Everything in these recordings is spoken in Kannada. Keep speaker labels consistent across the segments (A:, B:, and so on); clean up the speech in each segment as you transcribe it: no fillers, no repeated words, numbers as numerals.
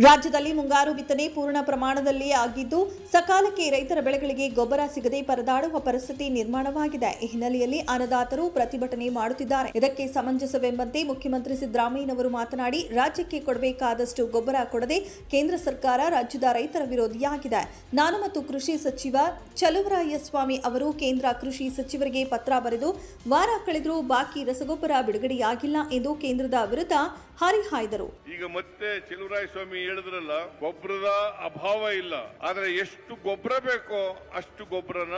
A: ರಾಜ್ಯದಲ್ಲಿ ಮುಂಗಾರು ಬಿತ್ತನೆ ಪೂರ್ಣ ಪ್ರಮಾಣದಲ್ಲಿ ಆಗಿದ್ದು ಸಕಾಲಕ್ಕೆ ರೈತರ ಬೆಳೆಗಳಿಗೆ ಗೊಬ್ಬರ ಸಿಗದೆ ಪರದಾಡುವ ಪರಿಸ್ಥಿತಿ ನಿರ್ಮಾಣವಾಗಿದೆ. ಈ ಹಿನ್ನೆಲೆಯಲ್ಲಿ ಅನ್ನದಾತರು ಪ್ರತಿಭಟನೆ ಮಾಡುತ್ತಿದ್ದಾರೆ. ಇದಕ್ಕೆ ಸಮಂಜಸವೆಂಬಂತೆ ಮುಖ್ಯಮಂತ್ರಿ ಸಿದ್ದರಾಮಯ್ಯನವರು ಮಾತನಾಡಿ, ರಾಜ್ಯಕ್ಕೆ ಕೊಡಬೇಕಾದಷ್ಟು ಗೊಬ್ಬರ ಕೊಡದೆ ಕೇಂದ್ರ ಸರ್ಕಾರ ರಾಜ್ಯದ ರೈತರ ವಿರೋಧಿಯಾಗಿದೆ. ನಾನು ಮತ್ತು ಕೃಷಿ ಸಚಿವ ಚಲುವರಾಯಸ್ವಾಮಿ ಅವರು ಕೇಂದ್ರ ಕೃಷಿ ಸಚಿವರಿಗೆ ಪತ್ರ ಬರೆದು ವಾರ ಕಳೆದರೂ ಬಾಕಿ ರಸಗೊಬ್ಬರ ಬಿಡುಗಡೆಯಾಗಿಲ್ಲ ಎಂದು ಕೇಂದ್ರದ ವಿರುದ್ಧ ಹರಿಹಾಯ್ದರು.
B: ಈಗ ಮತ್ತೆ ಚಲುವರಾಯಸ್ವಾಮಿ ಹೇಳಿದ್ರಲ್ಲ, ಗೊಬ್ಬರದ ಅಭಾವ ಇಲ್ಲ, ಆದ್ರೆ ಎಷ್ಟು ಗೊಬ್ಬರ ಬೇಕೋ ಅಷ್ಟು ಗೊಬ್ಬರನ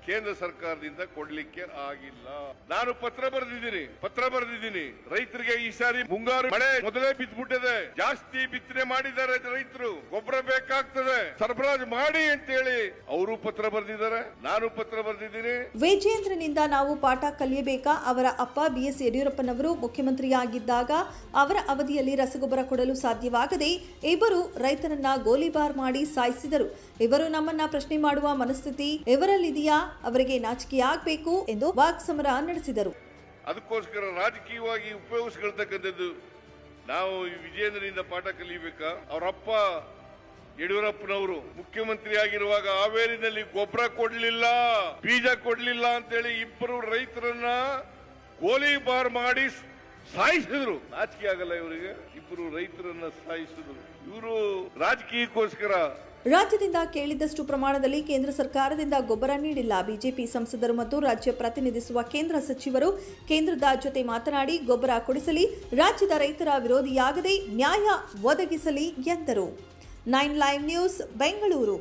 B: ಕೇಂದ್ರ ಸರ್ಕಾರದಿಂದ ಕೊಡ್ಲಿಕ್ಕೆ ಆಗಿಲ್ಲ. ನಾನು ಪತ್ರ ಬರೆದಿದ್ದೀನಿ ರೈತರಿಗೆ. ಈ ಸಾರಿ ಮುಂಗಾರು ಮಳೆ ಮೊದಲೇ ಬಿದ್ದ್ಬಿಟ್ಟಿದೆ, ಜಾಸ್ತಿ ಬಿತ್ತನೆ ಮಾಡಿದ್ದಾರೆ ರೈತರು, ಗೊಬ್ಬರ ಬೇಕಾಗ್ತದೆ, ಸರಬರಾಜು ಮಾಡಿ ಅಂತೇಳಿ ಅವರು ಪತ್ರ ಬರೆದಿದ್ದಾರೆ, ನಾನು ಪತ್ರ ಬರೆದಿದ್ದೀನಿ.
A: ವಿಜಯೇಂದ್ರನಿಂದ ನಾವು ಪಾಠ ಕಲಿಯಬೇಕಾ? ಅವರ ಅಪ್ಪ BS ಯಡಿಯೂರಪ್ಪನವರು ಮುಖ್ಯಮಂತ್ರಿಯಾಗಿದ್ದಾಗ ಅವರ ಅವಧಿಯಲ್ಲಿ ರಸಗೊಬ್ಬರ ಕೊಡಲು ಸಾಧ್ಯವಾಗದೆ ಇಬ್ಬರು ರೈತರನ್ನ ಗೋಲಿಬಾರ್ ಮಾಡಿ ಸಾಯಿಸಿದರು. ಇವರು ನಮ್ಮನ್ನ ಪ್ರಶ್ನೆ ಮಾಡುವ ಮನಸ್ಥಿತಿ ಇವರಲ್ಲಿದೆಯಾ? ಅವರಿಗೆ ನಾಚಿಕೆಯಾಗಬೇಕು ಎಂದು ವಾಕ್ಸಮರ ನಡೆಸಿದರು.
B: ಅದಕ್ಕೋಸ್ಕರ ರಾಜಕೀಯವಾಗಿ ಉಪಯೋಗಿಸಿಕೊಳ್ತಕ್ಕಂಥದ್ದು. ನಾವು ವಿಜಯೇಂದ್ರನಿಂದ ಪಾಠ ಕಲಿಯಬೇಕಾ? ಅವರಪ್ಪ ಯಡಿಯೂರಪ್ಪನವರು ಮುಖ್ಯಮಂತ್ರಿ ಆಗಿರುವಾಗ ಹಾವೇರಿನಲ್ಲಿ ಗೊಬ್ಬರ ಕೊಡ್ಲಿಲ್ಲ, ಬೀಜ ಕೊಡ್ಲಿಲ್ಲ ಅಂತೇಳಿ ಇಬ್ಬರು ರೈತರನ್ನ ಗೋಲಿಬಾರ್ ಮಾಡಿ ಸಾಯಿಸಿದ್ರು. ನಾಚಿಕೆ ಆಗಲ್ಲ ಇವರಿಗೆ? ಇಬ್ಬರು ರೈತರನ್ನ ಸಾಯಿಸಿದ್ರು. ಇವರು ರಾಜಕೀಯಕ್ಕೋಸ್ಕರ.
A: ರಾಜ್ಯದಿಂದ ಕೇಳಿದಷ್ಟು ಪ್ರಮಾಣದಲ್ಲಿ ಕೇಂದ್ರ ಸರ್ಕಾರದಿಂದ ಗೊಬ್ಬರ ನೀಡಿಲ್ಲ. ಬಿಜೆಪಿ ಸಂಸದರು ಮತ್ತು ರಾಜ್ಯ ಪ್ರತಿನಿಧಿಸುವ ಕೇಂದ್ರ ಸಚಿವರು ಕೇಂದ್ರದ ಜೊತೆ ಮಾತನಾಡಿ ಗೊಬ್ಬರ ಕೊಡಿಸಲಿ, ರಾಜ್ಯದ ರೈತರ ವಿರೋಧಿಯಾಗದೆ ನ್ಯಾಯ ಒದಗಿಸಲಿ ಎಂದರು. 9 ಲೈವ್ ನ್ಯೂಸ್, ಬೆಂಗಳೂರು.